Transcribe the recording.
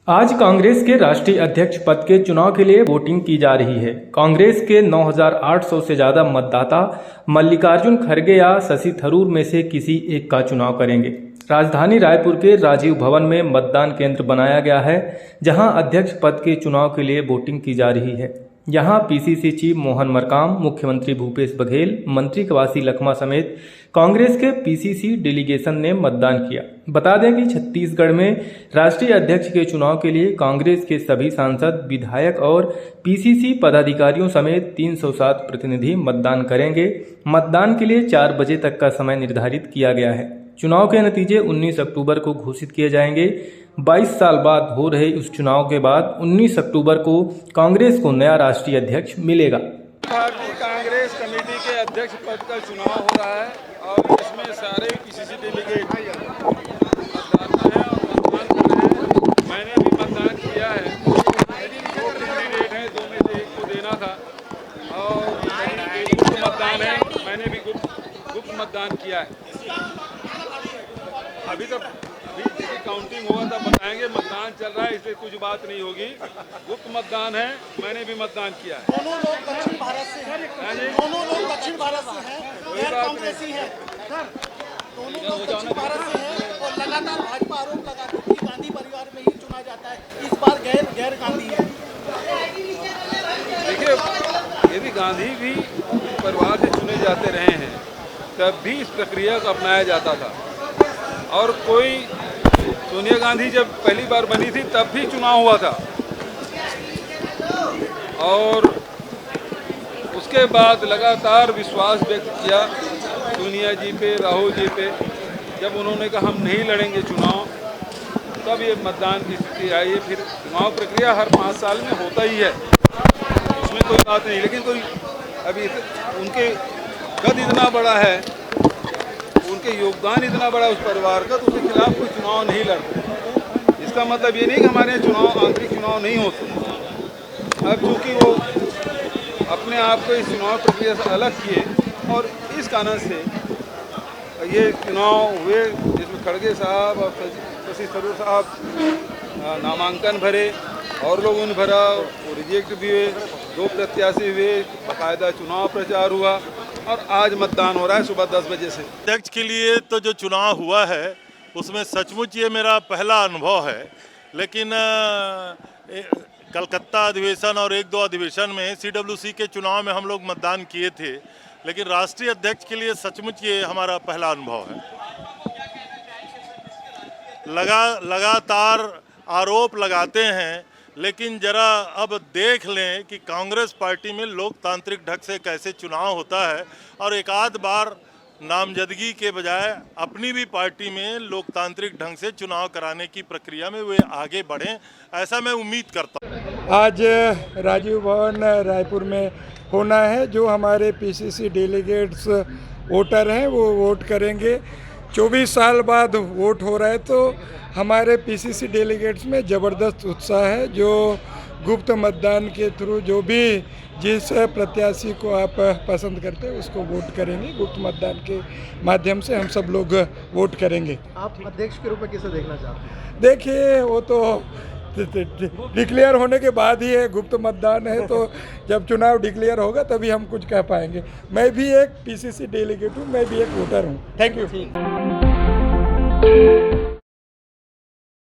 आज कांग्रेस के राष्ट्रीय अध्यक्ष पद के चुनाव के लिए वोटिंग की जा रही है। कांग्रेस के 9,800 से ज्यादा मतदाता मल्लिकार्जुन खड़गे या शशि थरूर में से किसी एक का चुनाव करेंगे। राजधानी रायपुर के राजीव भवन में मतदान केंद्र बनाया गया है, जहां अध्यक्ष पद के चुनाव के लिए वोटिंग की जा रही है। यहां पीसीसी चीफ मोहन मरकाम, मुख्यमंत्री भूपेश बघेल, मंत्री कवासी लखमा समेत कांग्रेस के पीसीसी डेलीगेशन ने मतदान किया। बता दें कि छत्तीसगढ़ में राष्ट्रीय अध्यक्ष के चुनाव के लिए कांग्रेस के सभी सांसद, विधायक और पीसीसी पदाधिकारियों समेत 307 प्रतिनिधि मतदान करेंगे। मतदान के लिए 4 बजे तक का समय निर्धारित किया गया है। चुनाव के नतीजे 19 अक्टूबर को घोषित किए जाएंगे। 22 साल बाद हो रहे उस चुनाव के बाद 19 अक्टूबर को कांग्रेस को नया राष्ट्रीय अध्यक्ष मिलेगा। भारतीय कांग्रेस कमेटी के अध्यक्ष पद का चुनाव हो रहा है और इसमें सारे पीसीसी डेलीगेट मतदाता हैं और मतदान कर रहे हैं। मैंने भी मतदान किया है। 2 कैंडिडेट हैं, 2 में से 1 को देना था और गुप्त मतदान है। मैंने भी गुप्त मतदान किया है। अभी काउंटिंग होगा तब बताएंगे। मतदान चल रहा है, इसलिए कुछ बात नहीं होगी। गुप्त मतदान है, मैंने भी मतदान किया है। दोनों लोग दक्षिण भारत से हैं। दोनों लोग दक्षिण भारत से हैं। गैर कांग्रेसी हैं। दोनों लोग दक्षिण भारत से हैं और लगातार भाजपा आरोप लगाती है कि गांधी परिवार में ही चुना जाता है। इस बार गैर गांधी है। देखिए, यदि गांधी भी परिवार से चुने जाते रहे हैं तब भी इस प्रक्रिया को अपनाया जाता था और सोनिया गांधी जब पहली बार बनी थी तब भी चुनाव हुआ था और उसके बाद लगातार विश्वास व्यक्त किया सोनिया जी पे, राहुल जी पे। जब उन्होंने कहा हम नहीं लड़ेंगे चुनाव, तब ये मतदान की स्थिति आई है। फिर चुनाव प्रक्रिया हर 5 साल में होता ही है, उसमें कोई बात नहीं। लेकिन कोई अभी उनके कद इतना बड़ा है, उनके योगदान इतना बड़ा उस परिवार का, तो उसके खिलाफ कोई चुनाव नहीं लड़ते। इसका मतलब ये नहीं कि हमारे चुनाव आंतरिक चुनाव नहीं होते। अब चूँकि वो अपने आप को इस चुनाव प्रक्रिया से अलग किए और इस कारण से ये चुनाव हुए जिसमें खड़गे साहब और शशि थरूर साहब नामांकन भरे और लोगों ने भरा, वो रिजेक्ट भी हुए। 2 प्रत्याशी हुए, बाकायदा चुनाव प्रचार हुआ और आज मतदान हो रहा है सुबह 10 बजे से। अध्यक्ष के लिए तो जो चुनाव हुआ है उसमें सचमुच ये मेरा पहला अनुभव है। लेकिन कलकत्ता अधिवेशन और 1-2 अधिवेशन में सीडब्ल्यूसी के चुनाव में हम लोग मतदान किए थे, लेकिन राष्ट्रीय अध्यक्ष के लिए सचमुच ये हमारा पहला अनुभव है। लगातार आरोप लगाते हैं, लेकिन जरा अब देख लें कि कांग्रेस पार्टी में लोकतांत्रिक ढंग से कैसे चुनाव होता है और एक आध बार नामजदगी के बजाय अपनी भी पार्टी में लोकतांत्रिक ढंग से चुनाव कराने की प्रक्रिया में वे आगे बढ़ें, ऐसा मैं उम्मीद करता हूँ। आज राजीव भवन रायपुर में होना है। जो हमारे पीसीसी डेलीगेट्स वोटर हैं वो वोट करेंगे। 24 साल बाद वोट हो रहा है, तो हमारे पीसीसी डेलीगेट्स में ज़बरदस्त उत्साह है। जो गुप्त मतदान के थ्रू जो भी जिस प्रत्याशी को आप पसंद करते हैं उसको वोट करेंगे। गुप्त मतदान के माध्यम से हम सब लोग वोट करेंगे। आप अध्यक्ष के रूप में किसे देखना चाहते हैं? देखिए, वो तो डिक्लेयर होने के बाद ही है। गुप्त मतदान है, तो जब चुनाव डिक्लेयर होगा तभी हम कुछ कह पाएंगे। मैं भी एक पीसीसी डेलीगेट हूँ, मैं भी एक वोटर हूँ। Thank you.